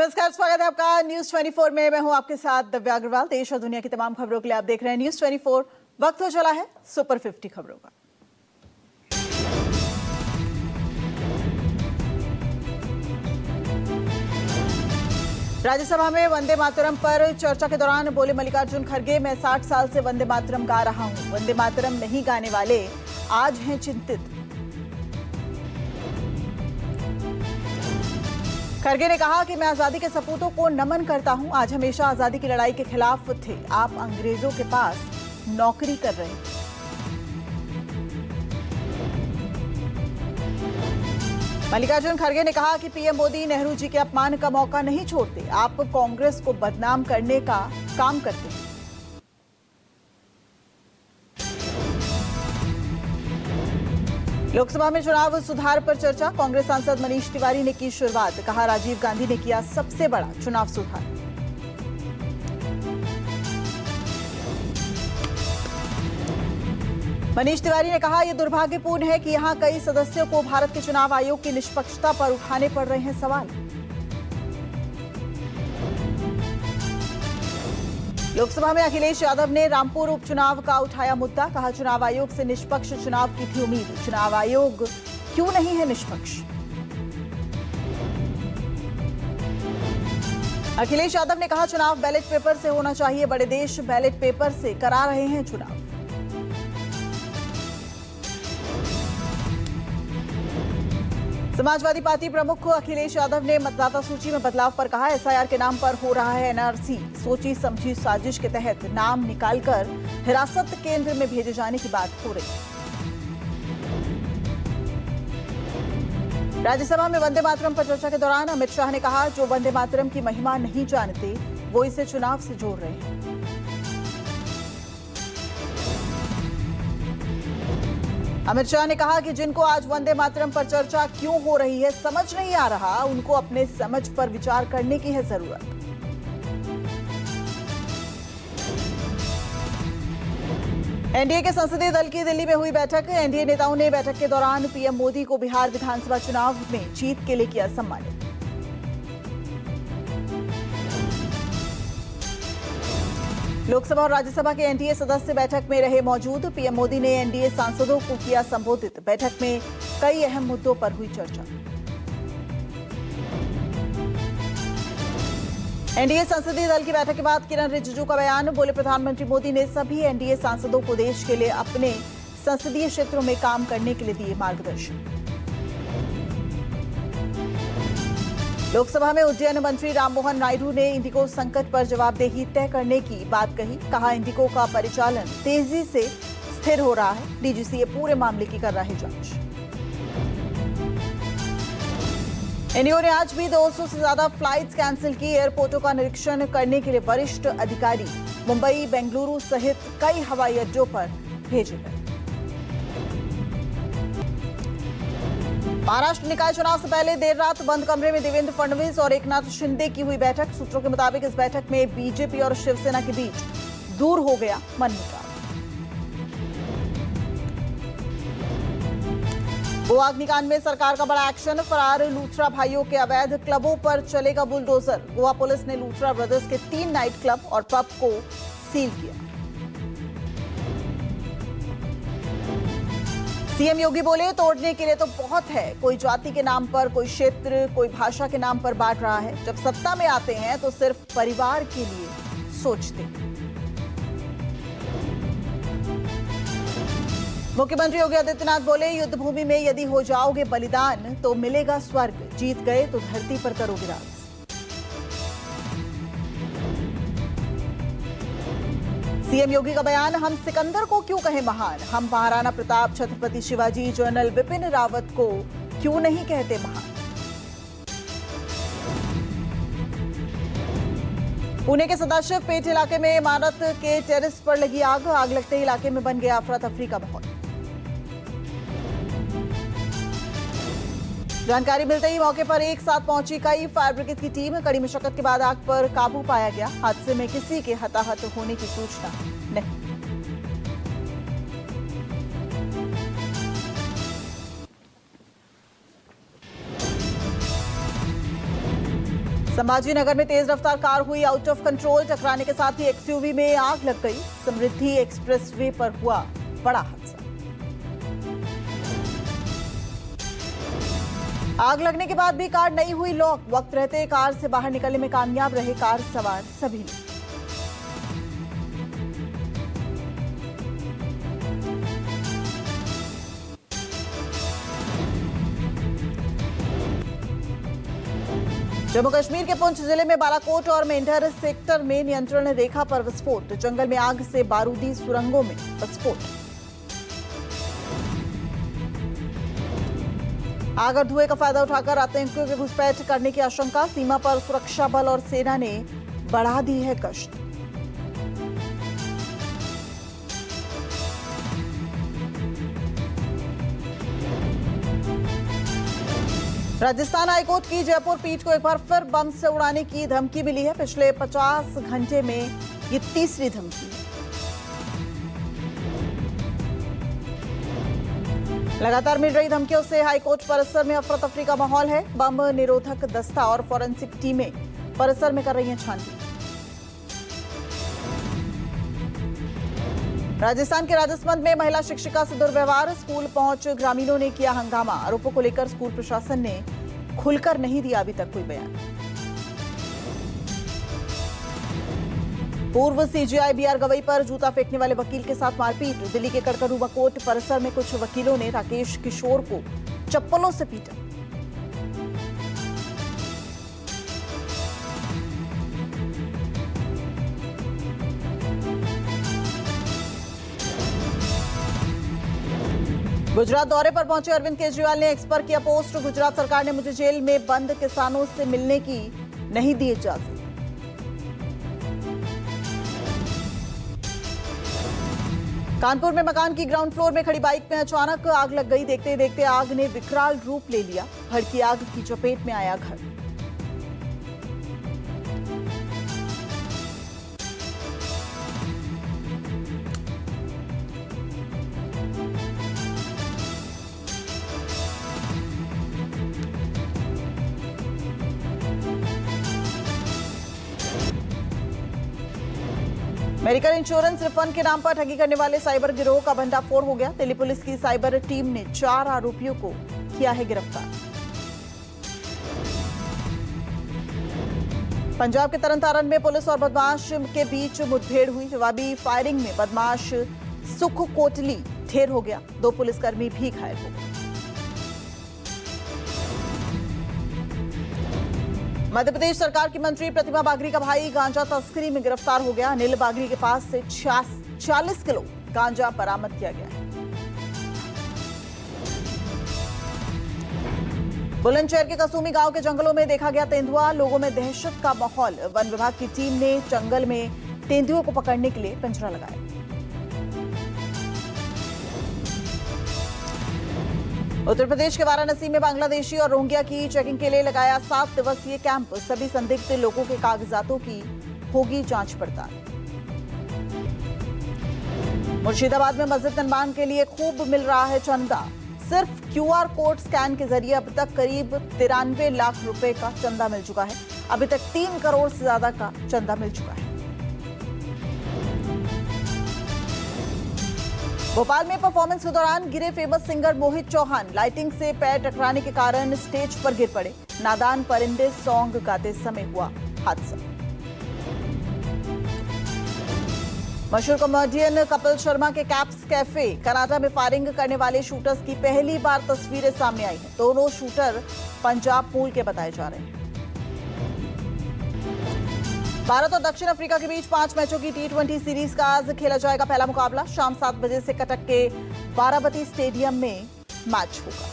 नमस्कार, स्वागत है आपका न्यूज 24 में। मैं हूं आपके साथ दिव्या अग्रवाल। देश और दुनिया की तमाम खबरों के लिए आप देख रहे हैं न्यूज 24। वक्त हो चला है सुपर 50 खबरों का। राज्यसभा में वंदे मातरम पर चर्चा के दौरान बोले मल्लिकार्जुन खड़गे, मैं 60 साल से वंदे मातरम गा रहा हूं। वंदे मातरम नहीं गाने वाले आज हैं चिंतित। खड़गे ने कहा कि मैं आजादी के सपूतों को नमन करता हूं। आज हमेशा आजादी की लड़ाई के खिलाफ थे। आप अंग्रेजों के पास नौकरी कर रहे हैं। मल्लिकार्जुन खड़गे ने कहा कि पीएम मोदी नेहरू जी के अपमान का मौका नहीं छोड़ते। आप कांग्रेस को बदनाम करने का काम करते हैं। लोकसभा में चुनाव सुधार पर चर्चा। कांग्रेस सांसद मनीष तिवारी ने की शुरुआत। कहा, राजीव गांधी ने किया सबसे बड़ा चुनाव सुधार। मनीष तिवारी ने कहा, यह दुर्भाग्यपूर्ण है कि यहां कई सदस्यों को भारत के चुनाव आयोग की निष्पक्षता पर उठाने पड़ रहे हैं सवाल। लोकसभा में अखिलेश यादव ने रामपुर उपचुनाव का उठाया मुद्दा। कहा, चुनाव आयोग से निष्पक्ष चुनाव की थी उम्मीद। चुनाव आयोग क्यों नहीं है निष्पक्ष? अखिलेश यादव ने कहा, चुनाव बैलेट पेपर से होना चाहिए। बड़े देश बैलेट पेपर से करा रहे हैं चुनाव। समाजवादी पार्टी प्रमुख अखिलेश यादव ने मतदाता सूची में बदलाव पर कहा, एसआईआर के नाम पर हो रहा है एनआरसी। सोची समझी साजिश के तहत नाम निकालकर हिरासत केंद्र में भेजे जाने की बात हो रही। राज्यसभा में वंदे मातरम पर चर्चा के दौरान अमित शाह ने कहा, जो वंदे मातरम की महिमा नहीं जानते वो इसे चुनाव से जोड़ रहे हैं। अमित शाह ने कहा कि जिनको आज वंदे मातरम पर चर्चा क्यों हो रही है समझ नहीं आ रहा, उनको अपने समझ पर विचार करने की है जरूरत। एनडीए के संसदीय दल की दिल्ली में हुई बैठक। एनडीए नेताओं ने बैठक के दौरान पीएम मोदी को बिहार विधानसभा चुनाव में जीत के लिए किया सम्मानित। लोकसभा और राज्यसभा के एनडीए सदस्य बैठक में रहे मौजूद। पीएम मोदी ने एनडीए सांसदों को किया संबोधित। बैठक में कई अहम मुद्दों पर हुई चर्चा। एनडीए संसदीय दल की बैठक के बाद किरण रिजिजू का बयान। बोले, प्रधानमंत्री मोदी ने सभी एनडीए सांसदों को देश के लिए अपने संसदीय क्षेत्रों में काम करने के लिए दिए मार्गदर्शन। लोकसभा में उड्डयन मंत्री राममोहन नायडू ने इंडिगो संकट पर जवाबदेही तय करने की बात कही। कहा, इंडिगो का परिचालन तेजी से स्थिर हो रहा है। डीजीसीए पूरे मामले की कर रहा है जांच। एनडीओ ने आज भी 200 से ज्यादा फ्लाइट्स कैंसिल की। एयरपोर्टों का निरीक्षण करने के लिए वरिष्ठ अधिकारी मुंबई, बेंगलुरु सहित कई हवाई अड्डों पर भेजे गए। महाराष्ट्र निकाय चुनाव से पहले देर रात बंद कमरे में देवेंद्र फडणवीस और एकनाथ शिंदे की हुई बैठक। सूत्रों के मुताबिक इस बैठक में बीजेपी और शिवसेना के बीच दूर हो गया मनमुटाव। गोवा अग्निकांड में सरकार का बड़ा एक्शन। फरार लूथरा भाइयों के अवैध क्लबों पर चलेगा बुलडोजर। गोवा पुलिस ने लूथरा ब्रदर्स के 3 नाइट क्लब और पब को सील किया। सीएम योगी बोले, तोड़ने के लिए तो बहुत है। कोई जाति के नाम पर, कोई क्षेत्र, कोई भाषा के नाम पर बांट रहा है। जब सत्ता में आते हैं तो सिर्फ परिवार के लिए सोचते। मुख्यमंत्री योगी आदित्यनाथ बोले, युद्ध भूमि में यदि हो जाओगे बलिदान तो मिलेगा स्वर्ग। जीत गए तो धरती पर करोगे राज। सीएम योगी का बयान। हम सिकंदर को क्यों कहें महान, हम महाराणा प्रताप, छत्रपति शिवाजी, जनरल विपिन रावत को क्यों नहीं कहते महान। पुणे के सदाशिव पेट इलाके में इमारत के टेरेस पर लगी आग। आग लगते ही इलाके में बन गया अफरा तफरी का माहौल। जानकारी मिलते ही मौके पर एक साथ पहुंची कई फायर ब्रिगेड की टीम। कड़ी मशक्कत के बाद आग पर काबू पाया गया। हादसे में किसी के हताहत होने की सूचना नहीं। संभाजी नगर में तेज रफ्तार कार हुई आउट ऑफ कंट्रोल, टकराने के साथ ही एक्सयूवी में आग लग गई। समृद्धि एक्सप्रेसवे पर हुआ बड़ा हादसा। आग लगने के बाद भी कार नहीं हुई लॉक। वक्त रहते कार से बाहर निकलने में कामयाब रहे कार सवार सभी लोग। जम्मू कश्मीर के पुंछ जिले में बालाकोट और मेंढर सेक्टर में नियंत्रण रेखा पर विस्फोट। जंगल में आग से बारूदी सुरंगों में विस्फोट। आग और धुएं का फायदा उठाकर आतंकियों की घुसपैठ करने की आशंका। सीमा पर सुरक्षा बल और सेना ने बढ़ा दी है गश्त। राजस्थान हाईकोर्ट की जयपुर पीठ को एक बार फिर बम से उड़ाने की धमकी मिली है। पिछले 50 घंटे में ये तीसरी धमकी है। लगातार मिल रही धमकियों से हाईकोर्ट परिसर में अफरा तफरी का माहौल है। बम निरोधक दस्ता और फॉरेंसिक टीमें परिसर में कर रही हैं छानबीन। राजस्थान के राजसमंद में महिला शिक्षिका से दुर्व्यवहार। स्कूल पहुंच ग्रामीणों ने किया हंगामा। आरोपों को लेकर स्कूल प्रशासन ने खुलकर नहीं दिया अभी तक कोई बयान। पूर्व सीजीआई बीआर गवई पर जूता फेंकने वाले वकील के साथ मारपीट। दिल्ली के कड़कड़ुआ कोर्ट परिसर में कुछ वकीलों ने राकेश किशोर को चप्पलों से पीटा। गुजरात दौरे पर पहुंचे अरविंद केजरीवाल ने एक्स पर किया पोस्ट। गुजरात सरकार ने मुझे जेल में बंद किसानों से मिलने की नहीं दी इजाजत। कानपुर में मकान की ग्राउंड फ्लोर में खड़ी बाइक में अचानक आग लग गई। देखते देखते आग ने विकराल रूप ले लिया। भड़की आग की चपेट में आया घर। मेडिकल इंश्योरेंस रिफंड के नाम पर ठगी करने वाले साइबर गिरोह का भंडाफोड़ हो गया। दिल्ली पुलिस की साइबर टीम ने 4 आरोपियों को किया है गिरफ्तार। पंजाब के तरनतारन में पुलिस और बदमाश के बीच मुठभेड़ हुई। जवाबी फायरिंग में बदमाश सुख कोटली ढेर हो गया। 2 पुलिसकर्मी भी घायल हो गए। मध्य प्रदेश सरकार की मंत्री प्रतिमा बागरी का भाई गांजा तस्करी में गिरफ्तार हो गया। अनिल बागरी के पास से 40 किलो गांजा बरामद किया गया। बुलंदशहर के कसुमी गांव के जंगलों में देखा गया तेंदुआ। लोगों में दहशत का माहौल। वन विभाग की टीम ने जंगल में तेंदुओं को पकड़ने के लिए पिंजरा लगाया। उत्तर प्रदेश के वाराणसी में बांग्लादेशी और रोहिंग्या की चेकिंग के लिए लगाया 7 दिवसीय कैंप। सभी संदिग्ध लोगों के कागजातों की होगी जांच पड़ताल। मुर्शिदाबाद में मस्जिद निर्माण के लिए खूब मिल रहा है चंदा। सिर्फ क्यूआर कोड स्कैन के जरिए अब तक करीब 93 लाख रुपए का चंदा मिल चुका है। अभी तक 3 करोड़ से ज्यादा का चंदा मिल चुका है। भोपाल में परफॉर्मेंस के दौरान गिरे famous singer Mohit Chauhan. Lighting से पैर टकराने के कारण स्टेज पर गिर पड़े। नादान परिंदे सॉन्ग गाते समय हुआ हादसा। मशहूर कॉमेडियन कपिल शर्मा के कैप्स कैफे कनाडा में फायरिंग करने वाले शूटर्स की पहली बार तस्वीरें सामने आई हैं। दोनों शूटर पंजाब मूल के बताए जा रहे हैं। भारत और दक्षिण अफ्रीका के बीच 5 मैचों की T20 सीरीज का आज खेला जाएगा पहला मुकाबला। शाम 7 बजे से कटक के बाराबती स्टेडियम में मैच होगा।